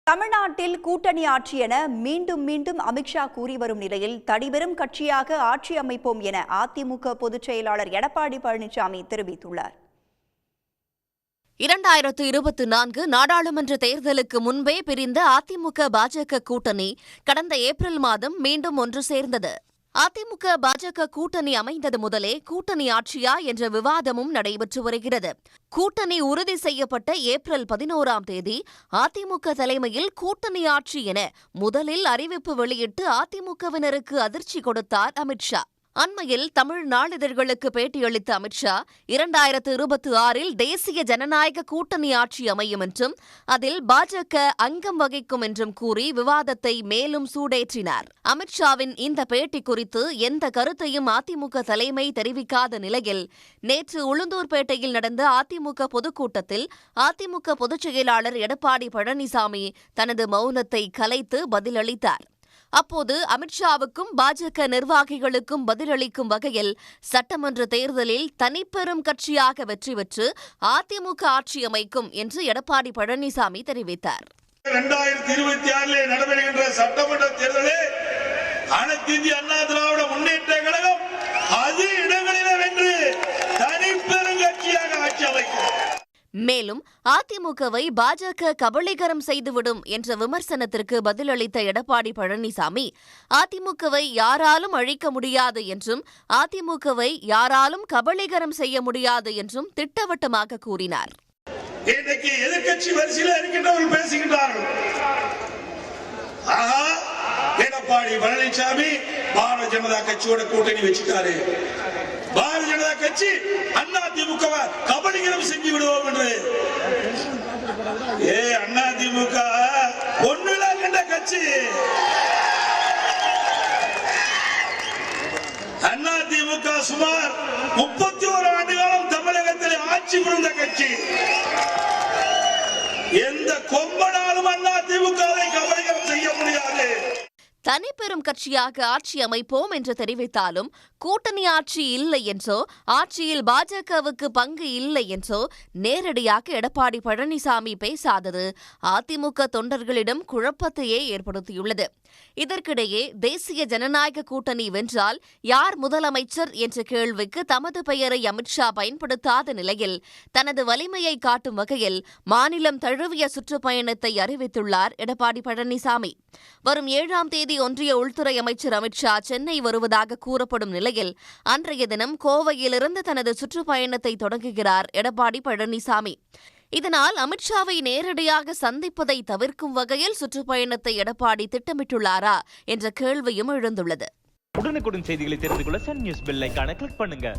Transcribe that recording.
தமிழ்நாட்டில் கூட்டணி ஆட்சி என மீண்டும் மீண்டும் அமித்ஷா கூறி வரும் நிலையில் தனிபெரும் கட்சியாக ஆட்சி அமைப்போம் என அதிமுக பொதுச் செயலாளர் எடப்பாடி பழனிசாமி தெரிவித்துள்ளார். 2024 நாடாளுமன்ற தேர்தலுக்கு முன்பே பிரிந்த அதிமுக பாஜக கூட்டணி கடந்த ஏப்ரல் மாதம் மீண்டும் ஒன்று சேர்ந்தது. அதிமுக பாஜக கூட்டணி அமைந்தது முதலே கூட்டணி ஆட்சியா என்ற விவாதமும் நடைபெற்று வருகிறது. கூட்டணி உறுதி செய்யப்பட்ட ஏப்ரல் 11ஆம் தேதி அதிமுக தலைமையில் கூட்டணி ஆட்சி என முதலில் அறிவிப்பு வெளியிட்டு அதிமுகவினருக்கு அதிர்ச்சி கொடுத்தார் அமித்ஷா. அண்மையில் தமிழ் நாளிதழ்களுக்கு பேட்டியளித்த அமித்ஷா 2026இல் தேசிய ஜனநாயக கூட்டணி ஆட்சி அமையும் என்றும் அதில் பாஜக அங்கம் வகிக்கும் என்றும் கூறி விவாதத்தை மேலும் சூடேற்றினார். அமித்ஷாவின் இந்த பேட்டி குறித்து எந்த கருத்தையும் அதிமுக தலைமை தெரிவிக்காத நிலையில் நேற்று உளுந்தூர்பேட்டையில் நடந்த அதிமுக பொதுக்கூட்டத்தில் அதிமுக பொதுச் செயலாளர் எடப்பாடி பழனிசாமி தனது மௌனத்தை கலைத்து பதிலளித்தார். அப்போது அமித்ஷாவுக்கும் பாஜக நிர்வாகிகளுக்கும் பதிலளிக்கும் வகையில் சட்டமன்ற தேர்தலில் தனிப்பெரும் கட்சியாக வெற்றி பெற்று அதிமுக ஆட்சி அமைக்கும் என்று எடப்பாடி பழனிசாமி தெரிவித்தார். 2026 நடைபெறுகின்ற சட்டமன்ற தேர்தலில் அனைத்து இந்திய அண்ணா திராவிட முன்னேற்ற கழகம் 10 இடங்களில் வென்று தனிப்பெரும் கட்சியாக ஆட்சி அமைக்கும். மேலும் அதிமுகவை பாஜக கபளீகரம் செய்துவிடும் என்ற விமர்சனத்திற்கு பதிலளித்த எடப்பாடி பழனிசாமி அதிமுகவை யாராலும் அழிக்க முடியாது என்றும் அதிமுகவை யாராலும் கபளீகரம் செய்ய முடியாது என்றும் திட்டவட்டமாக கூறினார். இன்றைக்கு எதிர்க்கட்சி வரிசையில் இருக்கின்றவர்கள் பேசுகின்றார்கள். எடப்பாடி பழனிசாமி பாரதிய ஜனதா கட்சியோட கூட்டணி வச்சுட்டாரு. பாரதிய ஜனதா கட்சி அதிமுகவை கபலீகரம் செஞ்சு விடுவோம் என்று. அதிமுக ஒண்ணுல கண்ட கட்சி. அதிமுக சுமார் 31 ஆண்டு காலம் தமிழகத்தில் ஆட்சி புரிந்த கட்சி. எந்த கொம்பனாலும் அதிமுகவை கபலீகரம் செய்ய முடியாது. தனிப்பெரும் கட்சியாக ஆட்சி அமைப்போம் என்று தெரிவித்தாலும் கூட்டணி ஆட்சி இல்லை என்றோ ஆட்சியில் பாஜகவுக்கு பங்கு இல்லை என்றோ நேரடியாக எடப்பாடி பழனிசாமி பேசாதது அதிமுக தொண்டர்களிடம் குழப்பத்தையே ஏற்படுத்தியுள்ளது. இதற்கிடையே தேசிய ஜனநாயக கூட்டணி வென்றால் யார் முதலமைச்சர் என்ற கேள்விக்கு தமது பெயரை அமித்ஷா பயன்படுத்தாத நிலையில் தனது வலிமையை காட்டும் வகையில் மாநிலம் தழுவிய சுற்றுப்பயணத்தை அறிவித்துள்ளார் எடப்பாடி பழனிசாமி. வரும் 7ஆம் தேதி ஒன்றிய உள்துறை அமைச்சர் அமித்ஷா சென்னை வருவதாக கூறப்படும் நிலையில் அன்றைய தினம் கோவையிலிருந்து தனது சுற்றுப்பயணத்தை தொடங்குகிறார் எடப்பாடி பழனிசாமி. இதனால் அமித்ஷாவை நேரடியாக சந்திப்பதை தவிர்க்கும் வகையில் சுற்றுப்பயணத்தை எடப்பாடி திட்டமிட்டுள்ளாரா என்ற கேள்வியும் எழுந்துள்ளது. உடனுக்குடன் செய்திகளை தெரிந்து கொள்ள சன் நியூஸ் பெல் ஐகானை கிளிக் பண்ணுங்க.